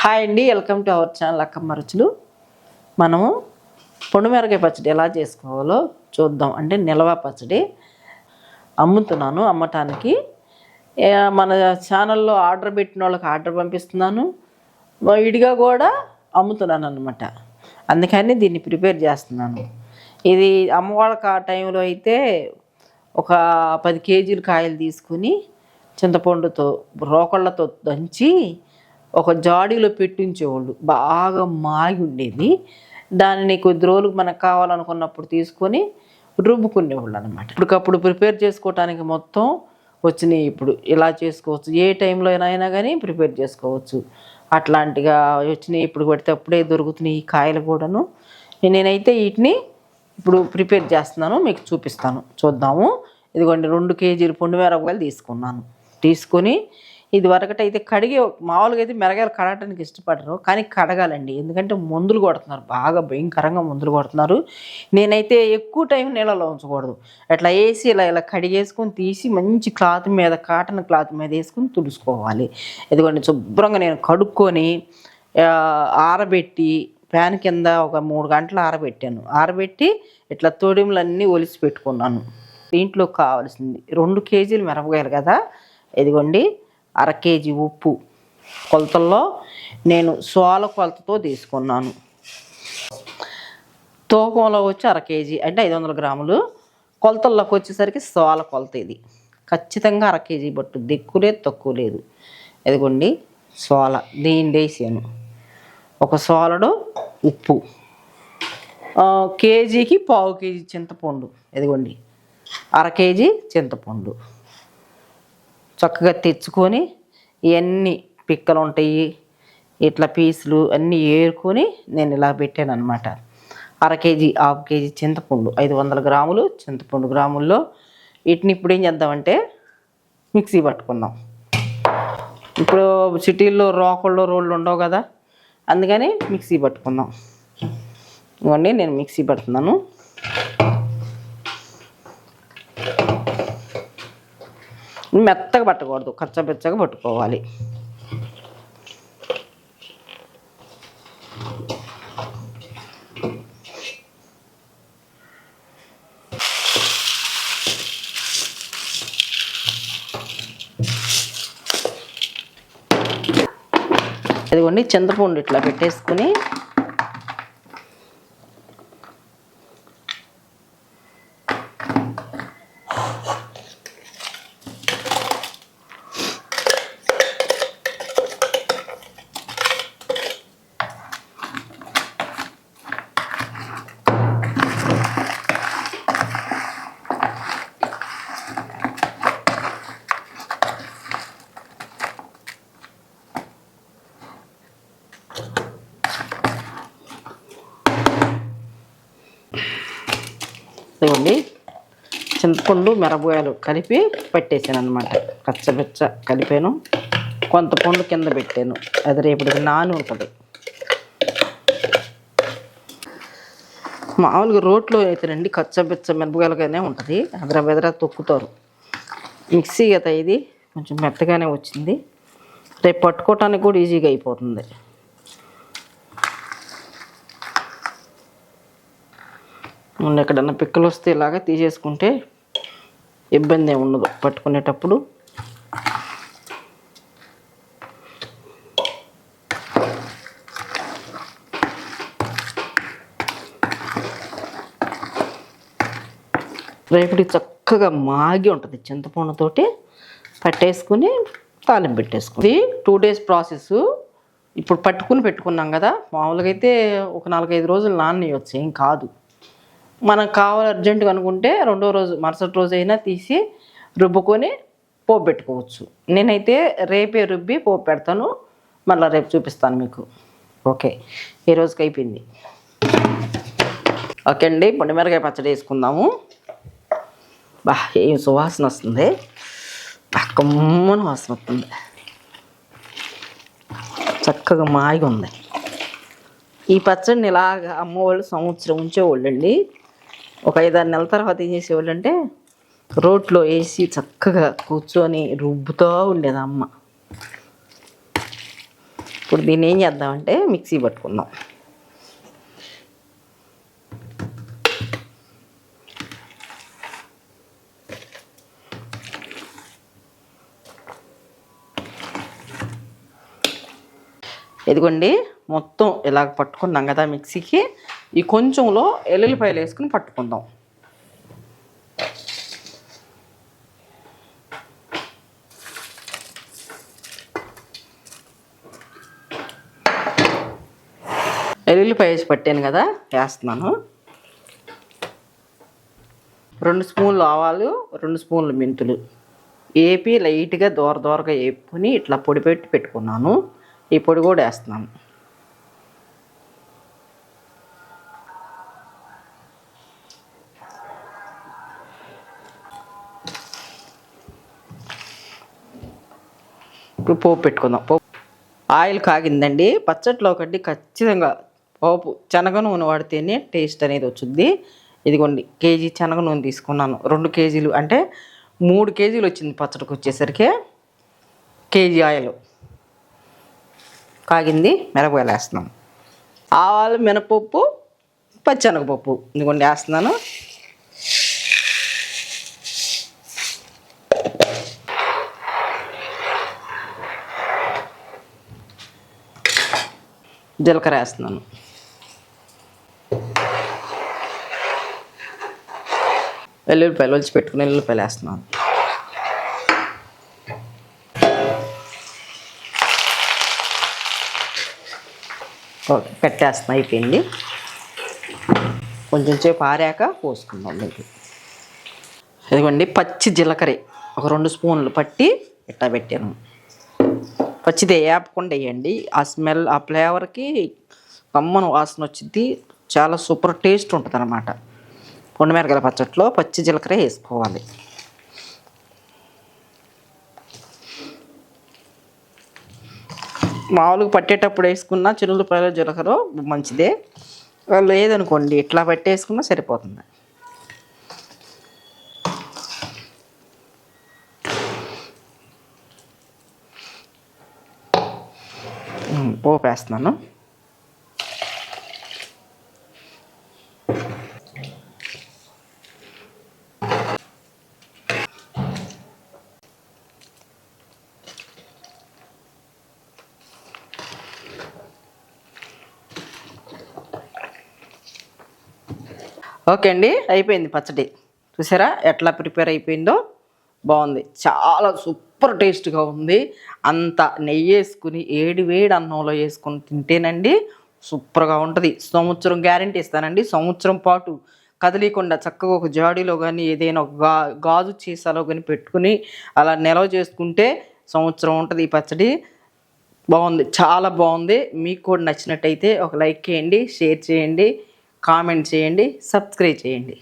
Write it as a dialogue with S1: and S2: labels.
S1: Hi అండి, welcome to our channel Akkamma రుచులు. మనము పొండుమిరకాయ పచ్చడి ఎలా చేసుకోవాలో చూద్దాం. అంటే నిల్వ పచ్చడి అమ్ముతున్నాను, అమ్మటానికి. మన ఛానల్లో ఆర్డర్ పెట్టిన వాళ్ళకి ఆర్డర్ పంపిస్తున్నాను, విడిగా కూడా అమ్ముతున్నాను అన్నమాట. అందుకని దీన్ని ప్రిపేర్ చేస్తున్నాను. ఇది అమ్మవాళ్ళకి ఆ టైంలో అయితే ఒక 10 కేజీలు కాయలు తీసుకుని చింతపండుతో రోకళ్ళతో దంచి ఒక జాడీలో పెట్టించేవాళ్ళు. బాగా మాగి ఉండేది. దానిని కొద్ది రోజులకు మనకు కావాలనుకున్నప్పుడు తీసుకొని రుబ్బుకునేవాళ్ళు అనమాట. ఇప్పటికప్పుడు ప్రిపేర్ చేసుకోవటానికి మొత్తం వచ్చినాయి. ఇప్పుడు ఇలా చేసుకోవచ్చు, ఏ టైంలో అయినా కానీ ప్రిపేర్ చేసుకోవచ్చు. అట్లాంటిగా వచ్చినాయి. ఇప్పుడు పడితే అప్పుడే దొరుకుతున్నాయి ఈ కాయలు కూడాను. నేనైతే వీటిని ఇప్పుడు ప్రిపేర్ చేస్తున్నాను, మీకు చూపిస్తాను, చూద్దాము. ఇదిగోండి 2 కేజీలు పొండుమిరపకాయలు తీసుకొని ఇది వరకటైతే కడిగి, మామూలుగా అయితే మిరగాయలు కడగటానికి ఇష్టపడరు, కానీ కడగాలండి. ఎందుకంటే మందులు కొడుతున్నారు, బాగా భయంకరంగా మందులు కొడుతున్నారు. నేనైతే ఎక్కువ టైం నీళ్ళలో ఉంచకూడదు, అట్లా వేసి ఇలా కడిగేసుకొని తీసి మంచి క్లాత్ మీద, కాటన్ క్లాత్ మీద వేసుకొని తుడుచుకోవాలి. ఇదిగోండి శుభ్రంగా నేను కడుక్కొని ఆరబెట్టి ఫ్యాన్ కింద ఒక 3 గంటలు ఆరబెట్టి ఇట్లా తొడిములన్నీ ఒలిసి పెట్టుకున్నాను. దీంట్లో కావాల్సింది 2 కేజీలు మిరపకాయలు కదా. ఇదిగోండి 1/2 కేజీ ఉప్పు, కొలతల్లో నేను సోల కొలతతో తీసుకున్నాను. తూకంలో వచ్చి 1/2 కేజీ అంటే 500 గ్రాములు, కొలతల్లోకి వచ్చేసరికి సోల కొలత. ఇది ఖచ్చితంగా 1/2 కేజీ పట్టుద్ది, ఎక్కువ లేదు తక్కువ లేదు. ఇదిగోండి సోల, దీన్ని వేసాను. ఒక సోలడు ఉప్పు, కేజీకి 1/2 కేజీ చింతపండు. ఇదిగోండి 1/2 కేజీ చింతపండు చక్కగా తెచ్చుకొని, ఇవన్నీ పిక్కలు ఉంటాయి, ఇట్లా పీసులు అన్నీ ఏరుకొని నేను ఇలా పెట్టాను అనమాట. 1/2 కేజీ 1/2 కేజీ చింతపండు, 500 గ్రాములు చింతపండు. గ్రాముల్లో వీటిని ఇప్పుడు ఏం చేద్దామంటే మిక్సీ పట్టుకుందాం. ఇప్పుడు సిటీల్లో రోళ్ళు ఉండవు కదా, అందుకని మిక్సీ పట్టుకుందాం. ఇవ్వండి నేను మిక్సీ పడుతున్నాను. మెత్తగా పట్టకూడదు, కచ్చబెచ్చగా పట్టుకోవాలి. ఇదిగోండి చింతపండు ఇట్లా పెట్టేసుకుని ఇవ్వండి చింతపండు మిరపకాయలు కలిపి పట్టేసాను అనమాట. కచ్చబెచ్చ కలిపాను, కొంత పండు కింద పెట్టాను, అది రేపటికి నాని ఉంటుంది. మామూలుగా రోట్లో అయితేనండి కచ్చబెచ్చ మిరపకాయలుగానే ఉంటుంది, బెదర తొక్కుతారు. మిక్సీ కదా ఇది కొంచెం మెత్తగానే వచ్చింది, రేపు పట్టుకోవటానికి కూడా ఈజీగా అయిపోతుంది. ఎక్కడన్నా పిక్కలు వస్తే ఇలాగా తీసేసుకుంటే ఇబ్బంది ఏమి ఉండదు పట్టుకునేటప్పుడు. రేపటి చక్కగా మాగి ఉంటుంది, చింతపండుతోటి పట్టేసుకుని తాలింపు పెట్టేసుకుంది. 2 డేస్ ప్రాసెస్. ఇప్పుడు పెట్టుకున్నాం కదా, మామూలుగా అయితే ఒక 4-5 రోజులు నాననియొచ్చు, ఏం కాదు. మనకు కావాలి అర్జెంటుగా అనుకుంటే 2వ రోజు మరుసటి రోజు అయినా తీసి రుబ్బుకొని పోపు పెట్టుకోవచ్చు. నేనైతే రేపే రుబ్బి పోపు పెడతాను, మళ్ళీ రేపు చూపిస్తాను మీకు. ఓకే, ఈ రోజుకి అయిపోయింది. ఓకే అండి, పొండుమిరకాయ పచ్చడి వేసుకుందాము. ఏం సువాసన వస్తుంది, కమ్మని వాసన వస్తుంది, చక్కగా మాయిగా ఉంది. ఈ పచ్చడిని ఇలాగా అమ్మవాళ్ళు సంవత్సరం ఉంచేవాళ్ళు అండి. ఒక 5-6 నెలల తర్వాత ఏం చేసేవాళ్ళు అంటే రోట్లో వేసి చక్కగా కూర్చొని రుబ్బుతూ ఉండేది అమ్మ. ఇప్పుడు దీన్ని ఏం చేద్దామంటే మిక్సీ పట్టుకుందాం. ఇదిగోండి మొత్తం ఇలాగ పట్టుకున్నాం కదా మిక్సీకి. ఈ కొంచెంలో ఎల్లుల్లిపాయలు వేసుకుని పట్టుకుందాం. ఎల్లుల్లిపాయ వేసి పట్టాను కదా, వేస్తున్నాను. 2 స్పూన్లు ఆవాలు, 2 స్పూన్లు మెంతులు వేపి లైట్గా దోరగా వేపుకొని ఇట్లా పొడి పెట్టుకున్నాను. ఈ పొడి కూడా వేస్తున్నాను. ఇప్పుడు పోపు పెట్టుకుందాం. ఆయిల్ కాగిందండి. పచ్చట్లో ఒకటి ఖచ్చితంగా పోపు శనగ నూనె వాడితేనే టేస్ట్ అనేది వచ్చింది. ఇదిగోండి కేజీ శనగ నూనె తీసుకున్నాను. 2 కేజీలు అంటే 3 కేజీలు వచ్చింది పచ్చడికి. వచ్చేసరికి కేజీ ఆయిల్ కాగింది. మిరపకాయలు వేస్తున్నాం. ఆవాలు, మినపప్పు, పచ్చెనగపప్పు ఇదిగోండి వేస్తున్నాను. జీలకర్ర వేస్తున్నాను. వెల్లుల్లిపాయలు ఒలిచి పెట్టుకుని వెల్లుల్లిపాయలు వేస్తున్నాను. ఓకే, పెట్టేస్తున్నా. అయిపోయింది. కొంచెం సేపు ఆరాక పోసుకుందాం. మీకు ఇదిగోండి పచ్చి జీలకర్ర ఒక 2 స్పూన్లు పట్టి ఇట్టా పెట్టాను. పచ్చిదే వేపకుండా వేయండి. ఆ స్మెల్, ఆ ఫ్లేవర్కి కమ్మను వాసన వచ్చింది. చాలా సూపర్ టేస్ట్ ఉంటుంది అన్నమాట. పొండుమిరపకాయల పచ్చట్లో పచ్చి జీలకర్ర వేసుకోవాలి. మామూలుగా పట్టేటప్పుడు వేసుకున్న చిన్నులపాయల జీలకర్ర మంచిదే. లేదనుకోండి ఇట్లా పట్టేసుకున్నా సరిపోతుంది. పోపు వేస్తున్నాను. ఓకే అండి, అయిపోయింది పచ్చడి. చూసారా ఎట్లా ప్రిపేర్ అయిపోయిందో. బాగుంది, చాలా సూపర్ టేస్ట్గా ఉంది. అంత నెయ్యి వేసుకుని వేడి అన్నంలో వేసుకొని తింటేనండి సూపర్గా ఉంటుంది. సంవత్సరం గ్యారెంటీ ఇస్తానండి. సంవత్సరం పాటు కదిలీకుండా చక్కగా ఒక జాడీలో కానీ ఏదైనా ఒక గాజు చీసాలో కానీ పెట్టుకుని అలా నిల్వ చేసుకుంటే సంవత్సరం ఉంటుంది ఈ పచ్చడి. బాగుంది, చాలా బాగుంది. మీకు కూడా నచ్చినట్టయితే ఒక లైక్ చేయండి, షేర్ చేయండి, కామెంట్ చేయండి, సబ్స్క్రైబ్ చేయండి.